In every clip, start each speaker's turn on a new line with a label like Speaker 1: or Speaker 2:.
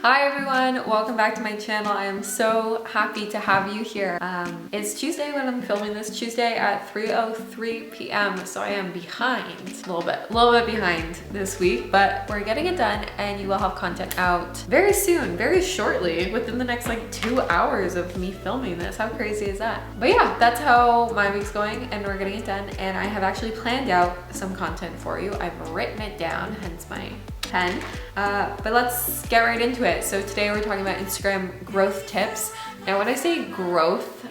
Speaker 1: Hi everyone, welcome back to my channel. I am so happy to have you here. It's Tuesday when I'm filming this, Tuesday at 3:03 p.m. So I am behind, a little bit behind this week, but we're getting it done and you will have content out very soon, very shortly, within the next like 2 hours of me filming this. How crazy is that? But yeah, that's how my week's going and we're getting it done, and I have actually planned out some content for you. I've written it down, hence my pen. But let's get right into it. So today we're talking about Instagram growth tips. Now when I say growth,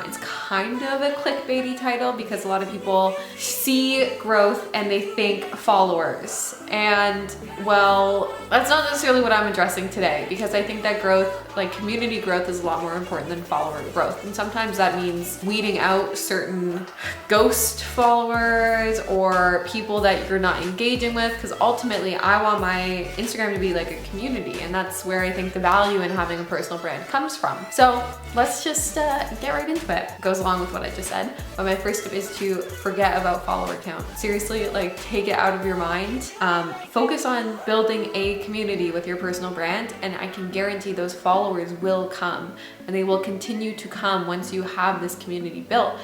Speaker 1: it's kind of a clickbaity title because a lot of people see growth and they think followers. And well, that's not necessarily what I'm addressing today, because I think that growth, like community growth, is a lot more important than follower growth. And sometimes that means weeding out certain ghost followers or people that you're not engaging with, because ultimately I want my Instagram to be like a community, and that's where I think the value in having a personal brand comes from. So let's just get right into it. It goes along with what I just said, but my first tip is to forget about follower count. Seriously, like take it out of your mind. Focus on building a community with your personal brand, and I can guarantee those followers will come, and they will continue to come once you have this community built.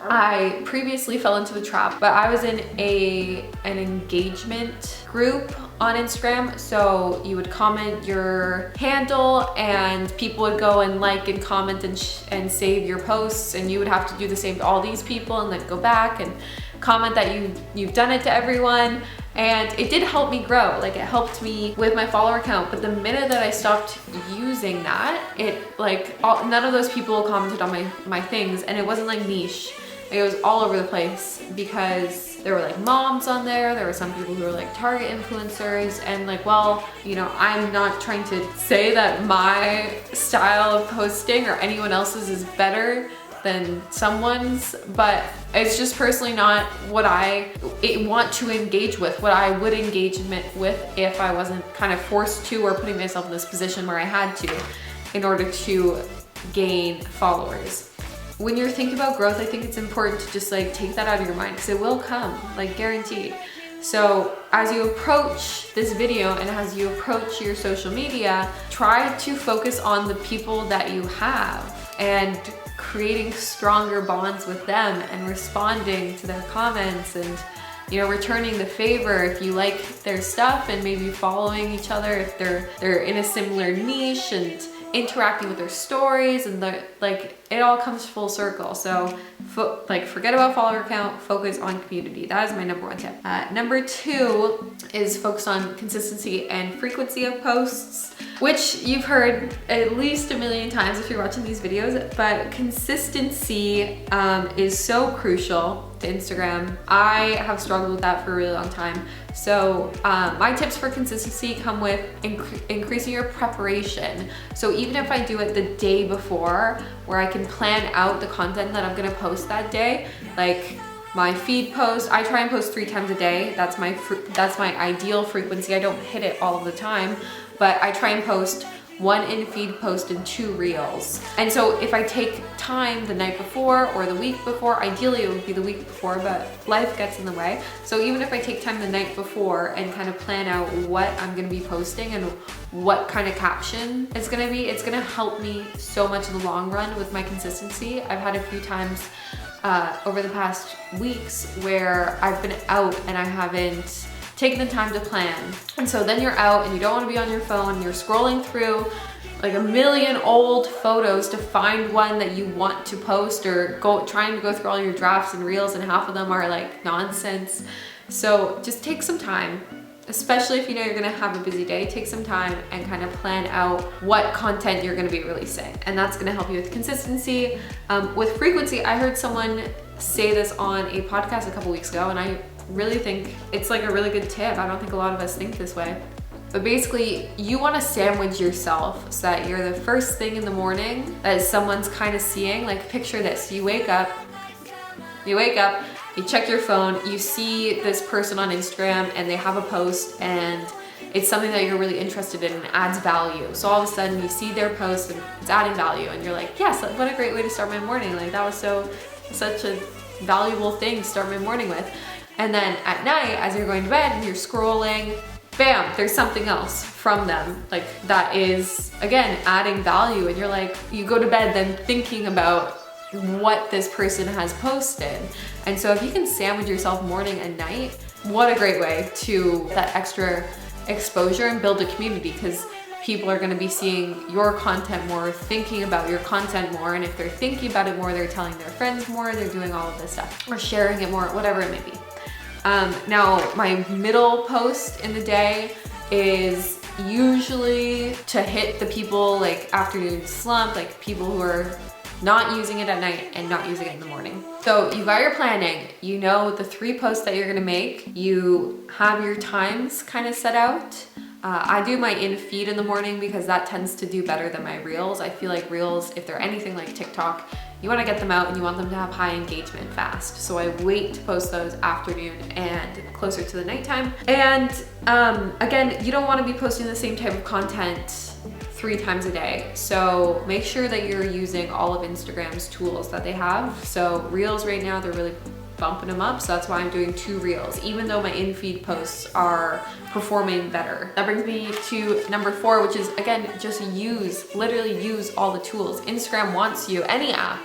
Speaker 1: I previously fell into the trap, but I was in an engagement group on Instagram. So you would comment your handle and people would go and like and comment and save your posts, and you would have to do the same to all these people and then go back and comment that you've done it to everyone. And it did help me grow, like it helped me with my follower count. But the minute that I stopped using that, it like none of those people commented on my things, and it wasn't like niche. It was all over the place because there were like moms on there. There were some people who were like Target influencers, and like, well, you know, I'm not trying to say that my style of posting or anyone else's is better than someone's, but it's just personally not what I want to engage with, what I would engage with if I wasn't kind of forced to or putting myself in this position where I had to in order to gain followers. When you're thinking about growth, I think it's important to just like take that out of your mind, because it will come, like guaranteed. So as you approach this video and as you approach your social media, try to focus on the people that you have and creating stronger bonds with them and responding to their comments and, you know, returning the favor if you like their stuff, and maybe following each other if they're in a similar niche, and interacting with their stories, and like it all comes full circle. So forget about follower count, focus on community. That is my number one tip. Number two is focus on consistency and frequency of posts, which you've heard at least a million times if you're watching these videos, but consistency is so crucial to Instagram. I have struggled with that for a really long time. So my tips for consistency come with increasing your preparation. So even if I do it the day before, where I can plan out the content that I'm gonna post that day, like my feed post, I try and post 3 times a day. That's my ideal frequency. I don't hit it all of the time, but I try and post 1 in feed post and 2 reels. And so if I take time the night before or the week before, ideally it would be the week before, but life gets in the way. So even if I take time the night before and kind of plan out what I'm gonna be posting and what kind of caption it's gonna be, it's gonna help me so much in the long run with my consistency. I've had a few times over the past weeks where I've been out and I haven't taking the time to plan. And so then you're out and you don't want to be on your phone, and you're scrolling through like a million old photos to find one that you want to post, or trying to go through all your drafts and reels, and half of them are like nonsense. So just take some time, especially if you know you're gonna have a busy day, take some time and kind of plan out what content you're gonna be releasing. And that's gonna help you with consistency. With frequency, I heard someone say this on a podcast a couple weeks ago, and I really think it's like a really good tip. I don't think a lot of us think this way. But basically, you want to sandwich yourself so that you're the first thing in the morning that someone's kind of seeing. Like picture this, you wake up, you check your phone, you see this person on Instagram and they have a post and it's something that you're really interested in and adds value. So all of a sudden you see their post and it's adding value, and you're like, yes, what a great way to start my morning. Like that was such a valuable thing to start my morning with. And then at night, as you're going to bed and you're scrolling, bam, there's something else from them, like that is, again, adding value. And you're like, you go to bed then thinking about what this person has posted. And so if you can sandwich yourself morning and night, what a great way to that extra exposure and build a community, because people are going to be seeing your content more, thinking about your content more, and if they're thinking about it more, they're telling their friends more, they're doing all of this stuff, or sharing it more, whatever it may be. Now, my middle post in the day is usually to hit the people like afternoon slump, like people who are not using it at night and not using it in the morning. So you got your planning, you know the 3 posts that you're gonna make, you have your times kind of set out. I do my in feed in the morning because that tends to do better than my reels. I feel like reels, if they're anything like TikTok, you want to get them out and you want them to have high engagement fast. So I wait to post those afternoon and closer to the nighttime. And again, you don't want to be posting the same type of content 3 times a day. So make sure that you're using all of Instagram's tools that they have. So reels right now, they're really bumping them up. So that's why I'm doing 2 reels, even though my in-feed posts are performing better. That brings me to number 4, which is, again, just literally use all the tools. Instagram wants you, any app,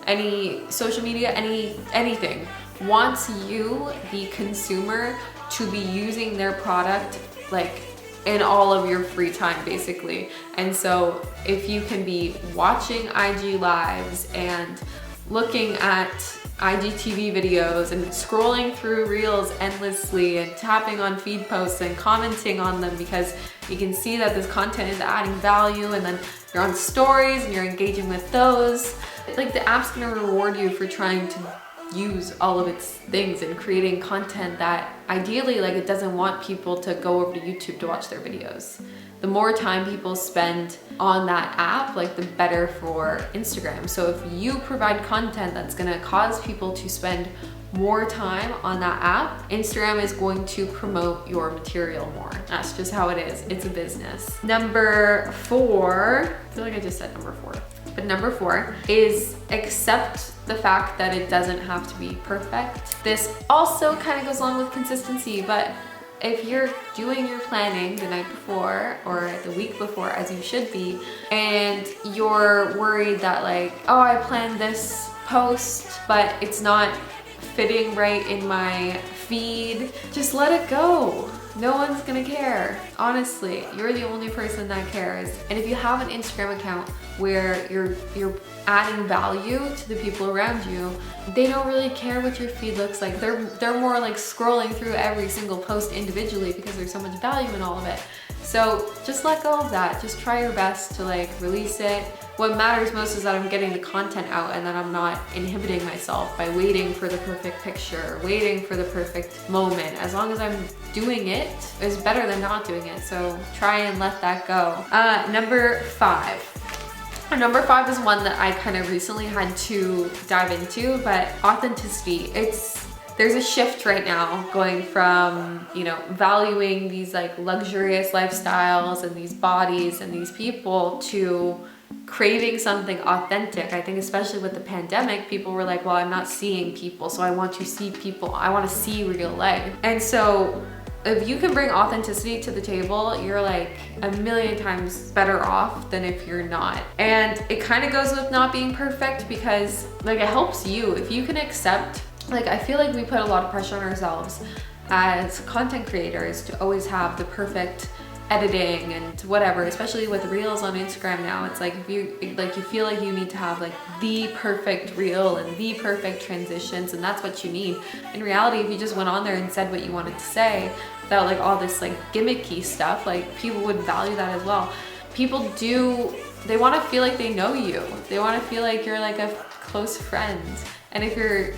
Speaker 1: any social media, anything, wants you, the consumer, to be using their product like in all of your free time, basically. And so if you can be watching IG lives and looking at IGTV videos and scrolling through reels endlessly and tapping on feed posts and commenting on them because you can see that this content is adding value, and then you're on stories and you're engaging with those, like the app's gonna reward you for trying to use all of its things and creating content that ideally, like, it doesn't want people to go over to YouTube to watch their videos. The more time people spend on that app, like the better for Instagram. So if you provide content that's gonna cause people to spend more time on that app, Instagram is going to promote your material more. That's just how it is. It's a business. Number 4, I feel like I just said number 4, but number 4 is accept the fact that it doesn't have to be perfect. This also kind of goes along with consistency, but if you're doing your planning the night before or the week before, as you should be, and you're worried that like, oh, I planned this post, but it's not fitting right in my feed, just let it go. No one's gonna care. Honestly, you're the only person that cares. And if you have an Instagram account where you're adding value to the people around you, they don't really care what your feed looks like. They're more like scrolling through every single post individually because there's so much value in all of it. So just let go of that. Just try your best to like release it. What matters most is that I'm getting the content out and that I'm not inhibiting myself by waiting for the perfect picture, waiting for the perfect moment. As long as I'm doing it, is better than not doing it. So try and let that go. Number 5. Number 5 is one that I kind of recently had to dive into, but authenticity. There's a shift right now going from, valuing these like luxurious lifestyles and these bodies and these people to craving something authentic. I think especially with the pandemic, people were like, well, I'm not seeing people, so I want to see people. I want to see real life. And so if you can bring authenticity to the table, you're like a million times better off than if you're not. And it kind of goes with not being perfect because like it helps you. If you can accept, like I feel like we put a lot of pressure on ourselves as content creators to always have the perfect editing and whatever, especially with reels on Instagram now. It's like if you feel like you need to have like the perfect reel and the perfect transitions, and that's what you need. In reality, if you just went on there and said what you wanted to say without like all this like gimmicky stuff, like people would value that as well. People they want to feel like they know you. They want to feel like you're like a close friend. And if you're,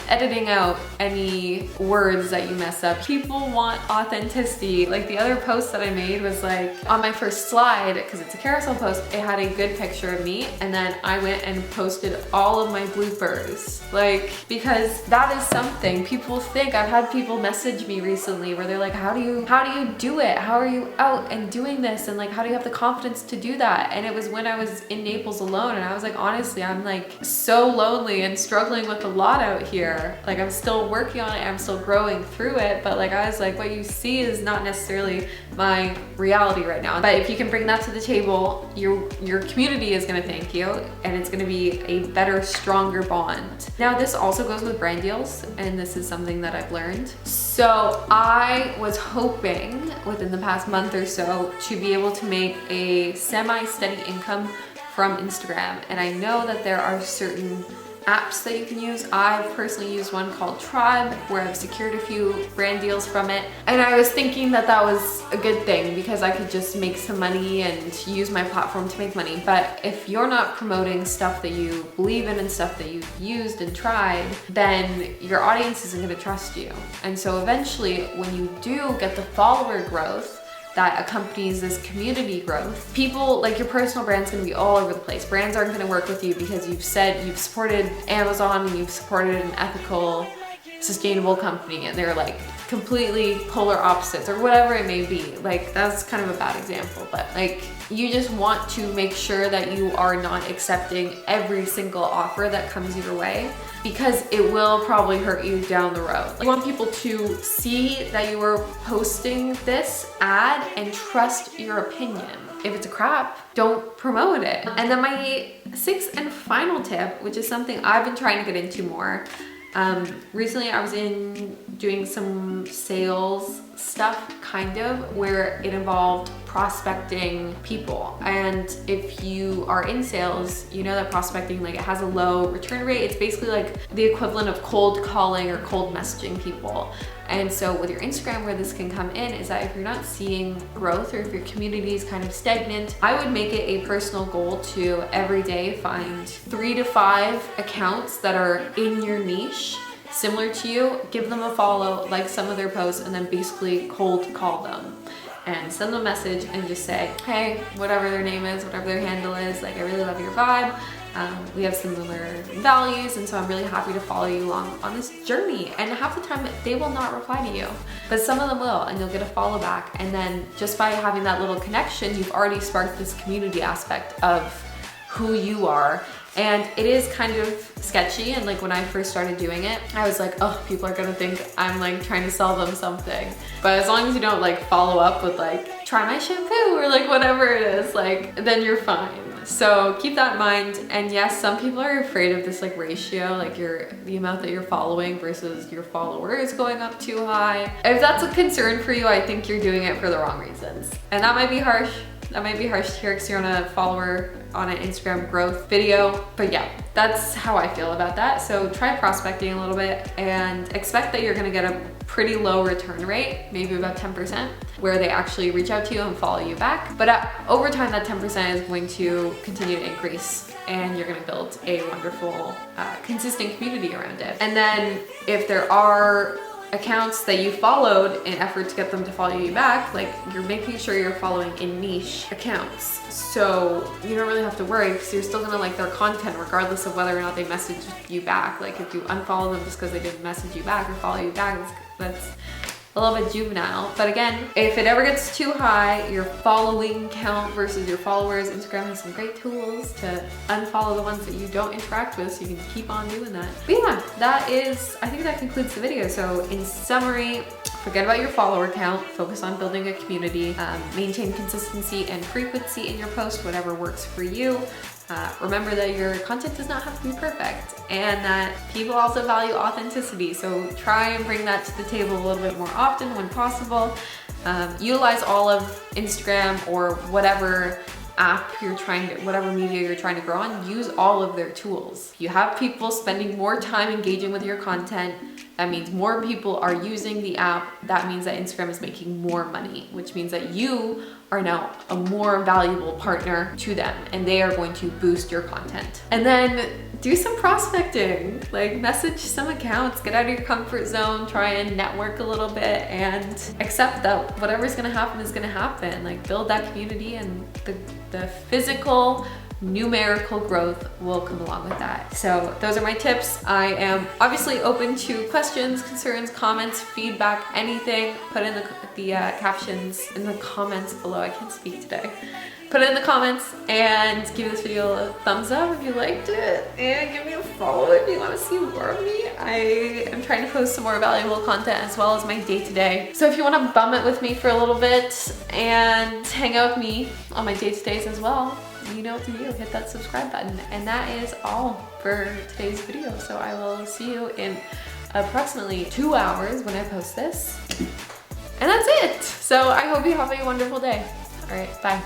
Speaker 1: editing out any words that you mess up, people want authenticity. Like the other post that I made was like, on my first slide, because it's a carousel post, it had a good picture of me, and then I went and posted all of my bloopers. Like, because that is something people think. I've had people message me recently where they're like, how do you do it? How are you out and doing this? And like, how do you have the confidence to do that? And it was when I was in Naples alone, and I was like, honestly, I'm like so lonely and struggling with a lot out here. Like I'm still working on it, I'm still growing through it, but like I was like, what you see is not necessarily my reality right now. But if you can bring that to the table, your community is gonna thank you, and it's gonna be a better, stronger bond. Now this also goes with brand deals, and this is something that I've learned. So I was hoping within the past month or so to be able to make a semi-steady income from Instagram. And I know that there are certain apps that you can use. I've personally used one called Tribe, where I've secured a few brand deals from it. And I was thinking that that was a good thing because I could just make some money and use my platform to make money. But if you're not promoting stuff that you believe in and stuff that you've used and tried, then your audience isn't gonna trust you. And so eventually, when you do get the follower growth that accompanies this community growth, people, like your personal brand's gonna be all over the place. Brands aren't gonna work with you because you've said you've supported Amazon and you've supported an ethical, sustainable company, and they're like completely polar opposites or whatever it may be. Like that's kind of a bad example, but like you just want to make sure that you are not accepting every single offer that comes your way, because it will probably hurt you down the road. You want people to see that you are posting this ad and trust your opinion. If it's a crap, don't promote it. And then my sixth and final tip, which is something I've been trying to get into more. Recently I was doing some sales stuff, kind of, where it involved prospecting people. And if you are in sales, you know that prospecting, like it has a low return rate. It's basically like the equivalent of cold calling or cold messaging people. And so with your Instagram, where this can come in is that if you're not seeing growth or if your community is kind of stagnant, I would make it a personal goal to every day find 3 to 5 accounts that are in your niche, similar to you, give them a follow, like some of their posts, and then basically cold call them and send them a message and just say, hey, whatever their name is, whatever their handle is, like I really love your vibe. We have similar values, and so I'm really happy to follow you along on this journey. And half the time they will not reply to you, but some of them will, and you'll get a follow back. And then just by having that little connection, you've already sparked this community aspect of who you are. And it is kind of sketchy, and like when I first started doing it, I was like, oh, people are gonna think I'm like trying to sell them something. But as long as you don't like follow up with like, try my shampoo or like whatever it is, like then you're fine. So keep that in mind. And yes, some people are afraid of this like ratio, like the amount that you're following versus your followers going up too high. If that's a concern for you, I think you're doing it for the wrong reasons. And that might be harsh. That might be harsh to hear because you're on a follower on an Instagram growth video. But yeah, that's how I feel about that. So try prospecting a little bit and expect that you're gonna get a pretty low return rate, maybe about 10%, where they actually reach out to you and follow you back. But over time, that 10% is going to continue to increase, and you're gonna build a wonderful, consistent community around it. And then if there are accounts that you followed in effort to get them to follow you back, like you're making sure you're following in niche accounts. So you don't really have to worry because you're still gonna like their content regardless of whether or not they message you back. Like if you unfollow them just because they didn't message you back or follow you back, that's a little bit juvenile. But again, if it ever gets too high, your following count versus your followers, Instagram has some great tools to unfollow the ones that you don't interact with, so you can keep on doing that. But yeah, I think that concludes the video. So in summary, forget about your follower count, focus on building a community, maintain consistency and frequency in your post, whatever works for you. Remember that your content does not have to be perfect, and that people also value authenticity. So try and bring that to the table a little bit more often when possible. Utilize all of Instagram or whatever app whatever media you're trying to grow on, use all of their tools. If you have people spending more time engaging with your content, that means more people are using the app. That means that Instagram is making more money, which means that you are now a more valuable partner to them, and they are going to boost your content. And then do some prospecting, like message some accounts, get out of your comfort zone, try and network a little bit, and accept that whatever's gonna happen is gonna happen. Like build that community, and the physical numerical growth will come along with that. So those are my tips. I am obviously open to questions, concerns, comments, feedback, anything. Put in the captions in the comments below. I can't speak today. put it in the comments and give this video a thumbs up if you liked it, and give me a follow if you want to see more of me. I am trying to post some more valuable content as well as my day-to-day. So if you want to bum it with me for a little bit and hang out with me on my day-to-days as well, you know what to do. Hit that subscribe button. And that is all for today's video. So I will see you in approximately 2 hours when I post this. And that's it. So I hope you have a wonderful day. All right, bye.